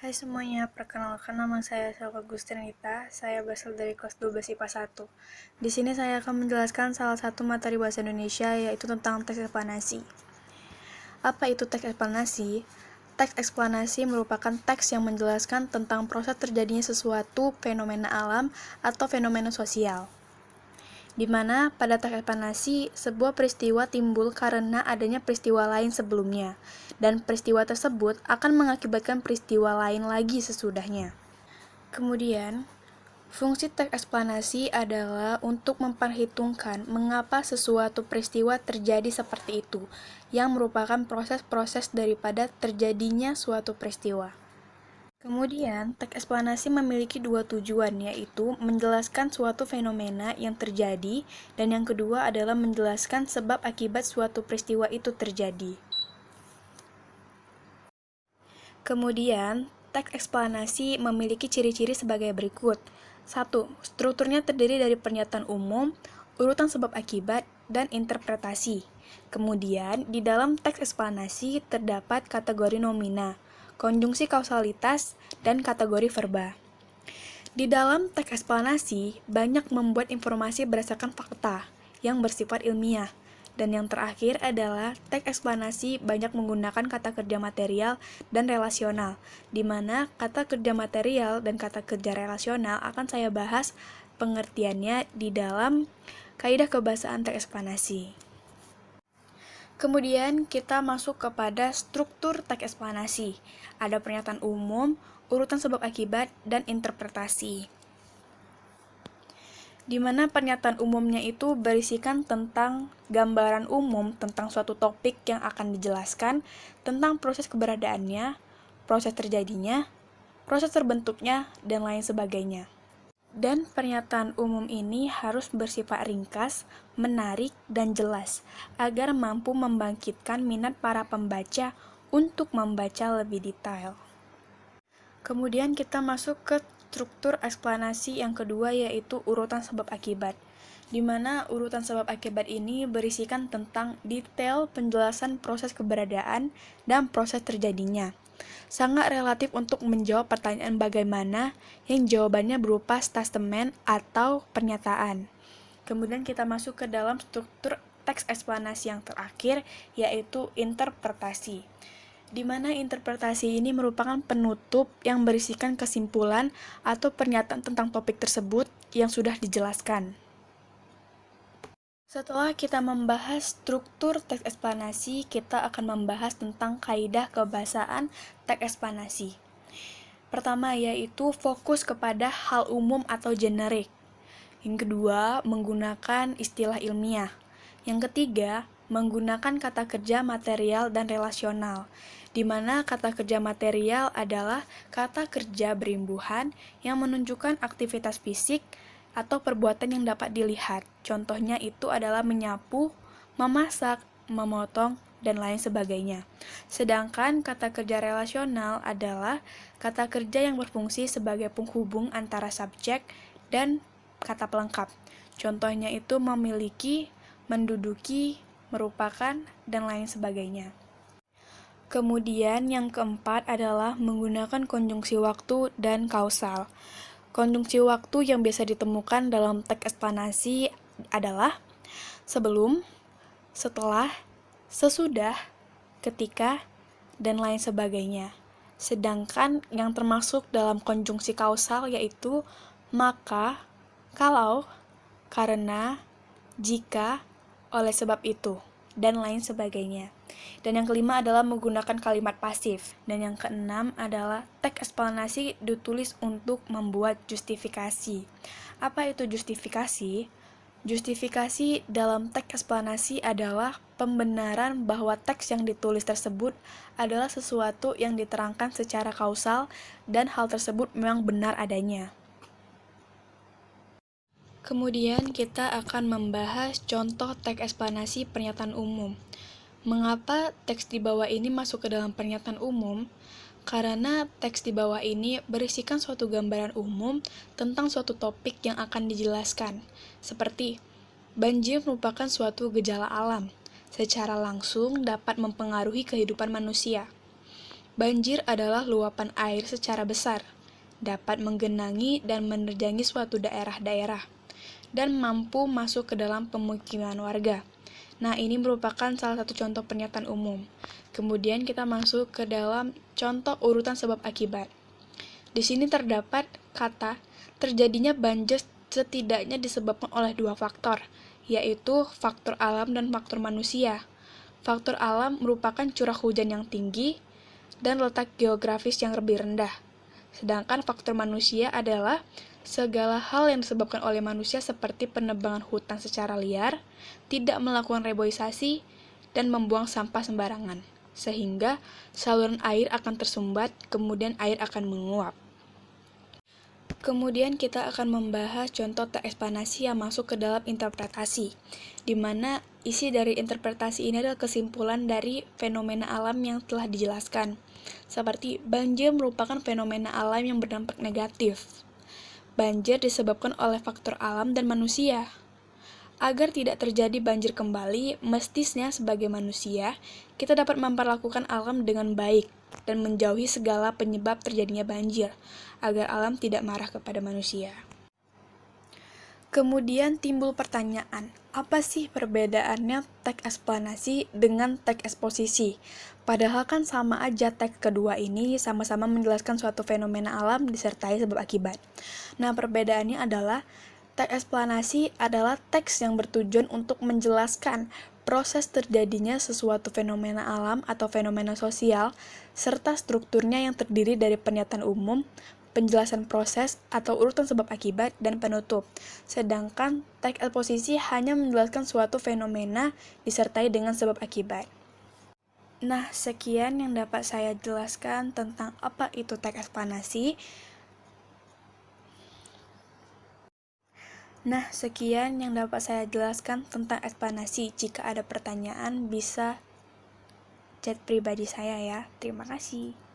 Hai semuanya, perkenalkan nama saya Selva Gusternita. Saya berasal dari kelas 12 IPA 1. Di sini saya akan menjelaskan salah satu materi bahasa Indonesia, yaitu tentang teks eksplanasi. Apa itu teks eksplanasi? Teks eksplanasi merupakan teks yang menjelaskan tentang proses terjadinya sesuatu fenomena alam atau fenomena sosial, di mana pada teks eksplanasi sebuah peristiwa timbul karena adanya peristiwa lain sebelumnya, dan peristiwa tersebut akan mengakibatkan peristiwa lain lagi sesudahnya. Kemudian, fungsi teks eksplanasi adalah untuk memperhitungkan mengapa sesuatu peristiwa terjadi seperti itu, yang merupakan proses-proses daripada terjadinya suatu peristiwa. Kemudian, teks eksplanasi memiliki dua tujuan, yaitu menjelaskan suatu fenomena yang terjadi, dan yang kedua adalah menjelaskan sebab akibat suatu peristiwa itu terjadi. Kemudian, teks eksplanasi memiliki ciri-ciri sebagai berikut. 1. Strukturnya terdiri dari pernyataan umum, urutan sebab akibat, dan interpretasi. Kemudian, di dalam teks eksplanasi terdapat kategori nomina, konjungsi kausalitas, dan kategori verba. Di dalam teks eksplanasi, banyak membuat informasi berdasarkan fakta yang bersifat ilmiah. Dan yang terakhir adalah teks eksplanasi banyak menggunakan kata kerja material dan relasional, di mana kata kerja material dan kata kerja relasional akan saya bahas pengertiannya di dalam kaidah kebahasaan teks eksplanasi. Kemudian kita masuk kepada struktur teks eksplanasi. Ada pernyataan umum, urutan sebab akibat, dan interpretasi. Di mana pernyataan umumnya itu berisikan tentang gambaran umum tentang suatu topik yang akan dijelaskan, tentang proses keberadaannya, proses terjadinya, proses terbentuknya, dan lain sebagainya. Dan pernyataan umum ini harus bersifat ringkas, menarik, dan jelas, agar mampu membangkitkan minat para pembaca untuk membaca lebih detail. Kemudian kita masuk ke struktur eksplanasi yang kedua, yaitu urutan sebab akibat, di mana urutan sebab akibat ini berisikan tentang detail penjelasan proses keberadaan dan proses terjadinya. Sangat relatif untuk menjawab pertanyaan bagaimana, yang jawabannya berupa statement atau pernyataan. Kemudian kita masuk ke dalam struktur teks eksplanasi yang terakhir, yaitu interpretasi, di mana interpretasi ini merupakan penutup yang berisikan kesimpulan atau pernyataan tentang topik tersebut yang sudah dijelaskan. Setelah kita membahas struktur teks eksplanasi, kita akan membahas tentang kaidah kebahasaan teks eksplanasi. Pertama, yaitu fokus kepada hal umum atau generik. Yang kedua, menggunakan istilah ilmiah. Yang ketiga, menggunakan kata kerja material dan relasional, di mana kata kerja material adalah kata kerja berimbuhan yang menunjukkan aktivitas fisik atau perbuatan yang dapat dilihat. Contohnya itu adalah menyapu, memasak, memotong, dan lain sebagainya. Sedangkan kata kerja relasional adalah kata kerja yang berfungsi sebagai penghubung antara subjek dan kata pelengkap. Contohnya itu memiliki, menduduki, merupakan, dan lain sebagainya. Kemudian yang keempat adalah menggunakan konjungsi waktu dan kausal. Konjungsi waktu yang biasa ditemukan dalam teks eksplanasi adalah sebelum, setelah, sesudah, ketika, dan lain sebagainya. Sedangkan yang termasuk dalam konjungsi kausal yaitu maka, kalau, karena, jika, oleh sebab itu, dan lain sebagainya. Dan yang kelima adalah menggunakan kalimat pasif. Dan yang keenam adalah teks eksplanasi ditulis untuk membuat justifikasi. Apa itu justifikasi? Justifikasi dalam teks eksplanasi adalah pembenaran bahwa teks yang ditulis tersebut adalah sesuatu yang diterangkan secara kausal dan hal tersebut memang benar adanya. Kemudian kita akan membahas contoh teks eksplanasi pernyataan umum. Mengapa teks di bawah ini masuk ke dalam pernyataan umum? Karena teks di bawah ini berisikan suatu gambaran umum tentang suatu topik yang akan dijelaskan. Seperti, banjir merupakan suatu gejala alam, secara langsung dapat mempengaruhi kehidupan manusia. Banjir adalah luapan air secara besar, dapat menggenangi dan menerjangi suatu daerah-daerah, dan mampu masuk ke dalam pemukiman warga. Nah, ini merupakan salah satu contoh pernyataan umum. Kemudian kita masuk ke dalam contoh urutan sebab akibat. Di sini terdapat kata terjadinya banjir setidaknya disebabkan oleh dua faktor, yaitu faktor alam dan faktor manusia. Faktor alam merupakan curah hujan yang tinggi dan letak geografis yang lebih rendah. Sedangkan faktor manusia adalah segala hal yang disebabkan oleh manusia seperti penebangan hutan secara liar, tidak melakukan reboisasi, dan membuang sampah sembarangan. Sehingga saluran air akan tersumbat, kemudian air akan menguap. Kemudian kita akan membahas contoh tereksplanasi yang masuk ke dalam interpretasi, di mana isi dari interpretasi ini adalah kesimpulan dari fenomena alam yang telah dijelaskan. Seperti banjir merupakan fenomena alam yang berdampak negatif. Banjir disebabkan oleh faktor alam dan manusia. Agar tidak terjadi banjir kembali, mestinya sebagai manusia, kita dapat memperlakukan alam dengan baik dan menjauhi segala penyebab terjadinya banjir, agar alam tidak marah kepada manusia. Kemudian timbul pertanyaan, apa sih perbedaannya teks eksplanasi dengan teks eksposisi? Padahal kan sama aja teks kedua ini sama-sama menjelaskan suatu fenomena alam disertai sebab akibat. Nah, perbedaannya adalah teks eksplanasi adalah teks yang bertujuan untuk menjelaskan proses terjadinya sesuatu fenomena alam atau fenomena sosial, serta strukturnya yang terdiri dari pernyataan umum, penjelasan proses atau urutan sebab akibat, dan penutup. Sedangkan teks eksposisi hanya menjelaskan suatu fenomena disertai dengan sebab akibat. Nah, sekian yang dapat saya jelaskan tentang apa itu teks eksplanasi. Jika ada pertanyaan, bisa chat pribadi saya ya. Terima kasih.